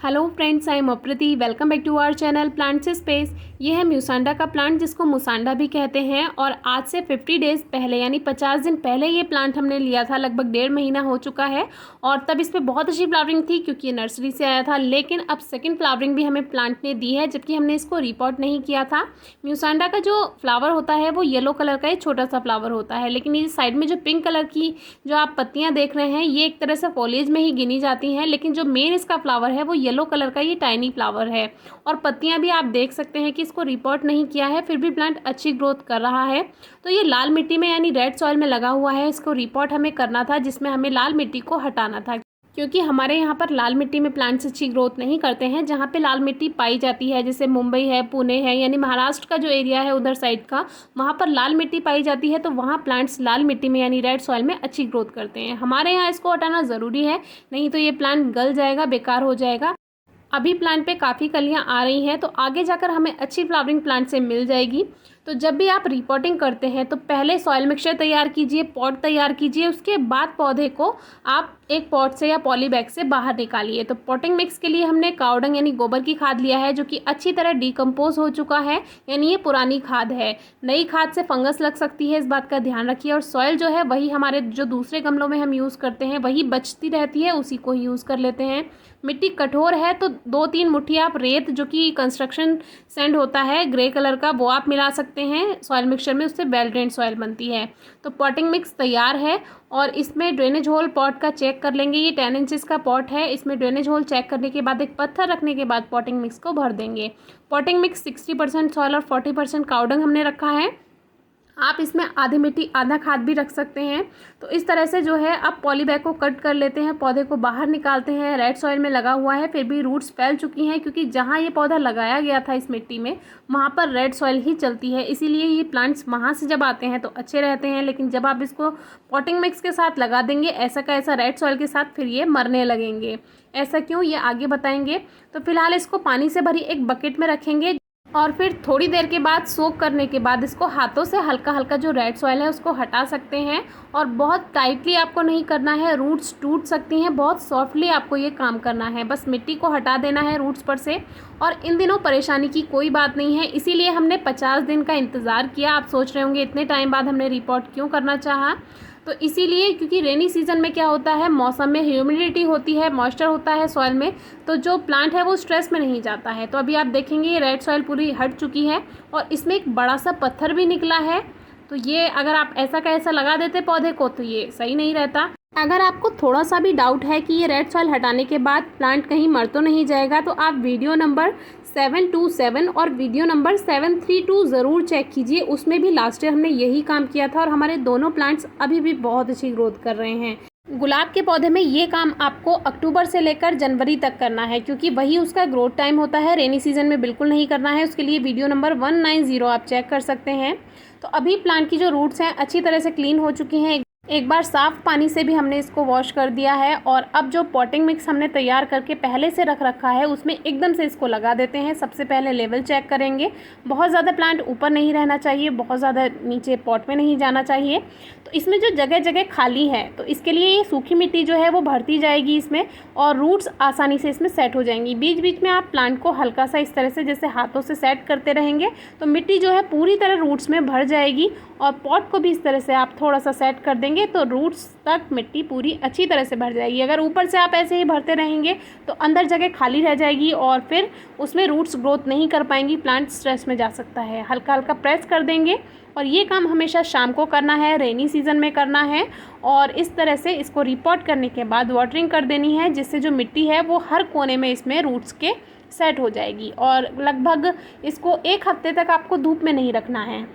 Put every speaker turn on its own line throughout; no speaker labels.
Hello friends, I am Aprati. Welcome back to our channel plant से space. ये है म्यूसांडा का प्लांट जिसको मुसांडा भी कहते हैं। और आज से 50 डेज़ पहले यानी 50 दिन पहले ये प्लांट हमने लिया था। लगभग 1.5 महीना हो चुका है और तब इस पर बहुत अच्छी फ्लावरिंग थी क्योंकि ये नर्सरी से आया था। लेकिन अब सेकेंड फ्लावरिंग भी हमें प्लांट ने दी है, जबकि हमने इसको रिपोर्ट नहीं किया था। म्यूसांडा का जो फ्लावर होता है वो येलो कलर का एक छोटा सा फ्लावर होता है, लेकिन ये साइड में जो पिंक कलर की जो आप पत्तियाँ देख रहे हैं ये एक तरह से फॉलिएज में ही गिनी जाती हैं। लेकिन जो मेन इसका फ्लावर है वो येलो कलर का ये टाइनी फ्लावर है। और पत्तियां भी आप देख सकते हैं कि इसको रिपोर्ट नहीं किया है, फिर भी प्लांट अच्छी ग्रोथ कर रहा है। तो ये लाल मिट्टी में यानी रेड सॉइल में लगा हुआ है। इसको रिपोर्ट हमें करना था, जिसमें हमें लाल मिट्टी को हटाना था, क्योंकि हमारे यहाँ पर लाल मिट्टी में प्लांट्स अच्छी ग्रोथ नहीं करते हैं। जहाँ पे लाल मिट्टी पाई जाती है, जैसे मुंबई है, पुणे है, यानी महाराष्ट्र का जो एरिया है उधर साइड का, वहाँ पर लाल मिट्टी पाई जाती है। तो वहाँ प्लांट्स लाल मिट्टी में यानी रेड सॉइल में अच्छी ग्रोथ करते हैं। हमारे यहाँ इसको हटाना ज़रूरी है, नहीं तो ये प्लांट गल जाएगा, बेकार हो जाएगा। अभी प्लांट पे काफ़ी कलियां आ रही हैं, तो आगे जाकर हमें अच्छी फ्लावरिंग प्लांट से मिल जाएगी। तो जब भी आप रिपोर्टिंग करते हैं तो पहले सॉइल मिक्सचर तैयार कीजिए, पॉट तैयार कीजिए, उसके बाद पौधे को आप एक पॉट से या पॉली बैग से बाहर निकालिए। तो पॉटिंग मिक्स के लिए हमने कावडंग यानी गोबर की खाद लिया है, जो कि अच्छी तरह डिकम्पोज हो चुका है, यानी ये पुरानी खाद है। नई खाद से फंगस लग सकती है, इस बात का ध्यान रखिए। और सॉइल जो है वही हमारे जो दूसरे गमलों में हम यूज़ करते हैं वही बचती रहती है, उसी को ही यूज़ कर लेते हैं। मिट्टी कठोर है तो 2-3 मुट्ठी आप रेत, जो कि कंस्ट्रक्शन सैंड होता है ग्रे कलर का, वो आप मिला सकते हैं सॉइल मिक्सचर में, उससे वेल ड्रेन्ड सॉइल बनती है। तो पॉटिंग मिक्स तैयार है और इसमें ड्रेनेज होल पॉट का चेक कर लेंगे। ये 10 इंचेस का पॉट है, इसमें ड्रेनेज होल चेक करने के बाद एक पत्थर रखने के बाद पॉटिंग मिक्स को भर देंगे। पॉटिंग मिक्स 60% सॉइल और 40% कावडंग हमने रखा है। आप इसमें आधी मिट्टी आधा खाद भी रख सकते हैं। तो इस तरह से जो है अब पॉली बैग को कट कर लेते हैं, पौधे को बाहर निकालते हैं। रेड सॉइल में लगा हुआ है, फिर भी रूट्स फैल चुकी हैं, क्योंकि जहाँ ये पौधा लगाया गया था इस मिट्टी में वहाँ पर रेड सॉइल ही चलती है, इसीलिए ये प्लांट्स वहाँ से जब आते हैं तो अच्छे रहते हैं। लेकिन जब आप इसको पॉटिंग मिक्स के साथ लगा देंगे ऐसा का ऐसा रेड सॉइल के साथ, फिर ये मरने लगेंगे। ऐसा क्यों, ये आगे बताएंगे। तो फिलहाल इसको पानी से भरी एक बकेट में रखेंगे और फिर थोड़ी देर के बाद सोक करने के बाद इसको हाथों से हल्का हल्का जो रेड सॉइल है उसको हटा सकते हैं। और बहुत टाइटली आपको नहीं करना है, रूट्स टूट सकती हैं। बहुत सॉफ्टली आपको ये काम करना है, बस मिट्टी को हटा देना है रूट्स पर से। और इन दिनों परेशानी की कोई बात नहीं है, इसीलिए हमने 50 दिन का इंतज़ार किया। आप सोच रहे होंगे इतने टाइम बाद हमने रिपोर्ट क्यों करना चाहा, तो इसीलिए क्योंकि रेनी सीजन में क्या होता है, मौसम में ह्यूमिडिटी होती है, मॉइस्चर होता है सॉइल में, तो जो प्लांट है वो स्ट्रेस में नहीं जाता है। तो अभी आप देखेंगे ये रेड सॉइल पूरी हट चुकी है और इसमें एक बड़ा सा पत्थर भी निकला है। तो ये अगर आप ऐसा का ऐसा लगा देते पौधे को तो ये सही नहीं रहता। अगर आपको थोड़ा सा भी डाउट है कि ये रेड सॉइल हटाने के बाद प्लांट कहीं मर तो नहीं जाएगा, तो आप वीडियो नंबर 727 और वीडियो नंबर 732 ज़रूर चेक कीजिए। उसमें भी लास्ट ईयर हमने यही काम किया था और हमारे दोनों प्लांट्स अभी भी बहुत अच्छी ग्रोथ कर रहे हैं। गुलाब के पौधे में ये काम आपको अक्टूबर से लेकर जनवरी तक करना है, क्योंकि वही उसका ग्रोथ टाइम होता है। रेनी सीजन में बिल्कुल नहीं करना है। उसके लिए वीडियो नंबर 190 आप चेक कर सकते हैं। तो अभी प्लांट की जो रूट्स हैं अच्छी तरह से क्लीन हो चुकी हैं। एक बार साफ़ पानी से भी हमने इसको वॉश कर दिया है। और अब जो पॉटिंग मिक्स हमने तैयार करके पहले से रख रखा है उसमें एकदम से इसको लगा देते हैं। सबसे पहले लेवल चेक करेंगे, बहुत ज़्यादा प्लांट ऊपर नहीं रहना चाहिए, बहुत ज़्यादा नीचे पॉट में नहीं जाना चाहिए। तो इसमें जो जगह जगह खाली है तो इसके लिए ये सूखी मिट्टी जो है वो भरती जाएगी इसमें, और रूट्स आसानी से इसमें सेट हो जाएंगी। बीच बीच में आप प्लांट को हल्का सा इस तरह से जैसे हाथों से सेट करते रहेंगे तो मिट्टी जो है पूरी तरह रूट्स में भर जाएगी। और पॉट को भी इस तरह से आप थोड़ा सा सेट कर देंगे तो रूट्स तक मिट्टी पूरी अच्छी तरह से भर जाएगी। अगर ऊपर से आप ऐसे ही भरते रहेंगे तो अंदर जगह खाली रह जाएगी और फिर उसमें रूट्स ग्रोथ नहीं कर पाएंगी, प्लांट स्ट्रेस में जा सकता है। हल्का हल्का प्रेस कर देंगे और ये काम हमेशा शाम को करना है, रेनी सीजन में करना है। और इस तरह से इसको रिपोर्ट करने के बाद वाटरिंग कर देनी है, जिससे जो मिट्टी है वो हर कोने में इसमें रूट्स के सेट हो जाएगी। और लगभग इसको 1 हफ्ते तक आपको धूप में नहीं रखना है,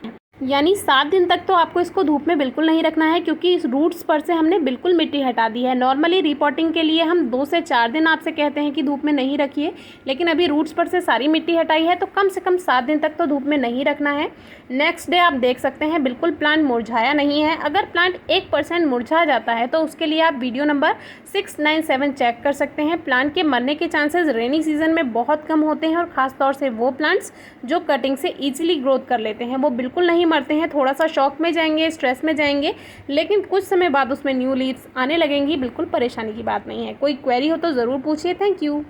यानी 7 दिन तक तो आपको इसको धूप में बिल्कुल नहीं रखना है, क्योंकि इस रूट्स पर से हमने बिल्कुल मिट्टी हटा दी है। नॉर्मली रिपोर्टिंग के लिए हम 2 से 4 दिन आपसे कहते हैं कि धूप में नहीं रखिए, लेकिन अभी रूट्स पर से सारी मिट्टी हटाई है तो कम से कम 7 दिन तक तो धूप में नहीं रखना है। नेक्स्ट डे आप देख सकते हैं बिल्कुल प्लांट मुरझाया नहीं है। अगर प्लांट 1% मुरझा जाता है तो उसके लिए आप वीडियो नंबर 697 चेक कर सकते हैं। प्लांट के मरने के चांसेस रेनी सीजन में बहुत कम होते हैं, और ख़ासतौर से वो प्लांट्स जो कटिंग से ईजिली ग्रोथ कर लेते हैं वो बिल्कुल नहीं मरते हैं। थोड़ा सा शॉक में जाएंगे, स्ट्रेस में जाएंगे, लेकिन कुछ समय बाद उसमें न्यू लीव्स आने लगेंगी। बिल्कुल परेशानी की बात नहीं है। कोई क्वेरी हो तो ज़रूर पूछिए। Thank you.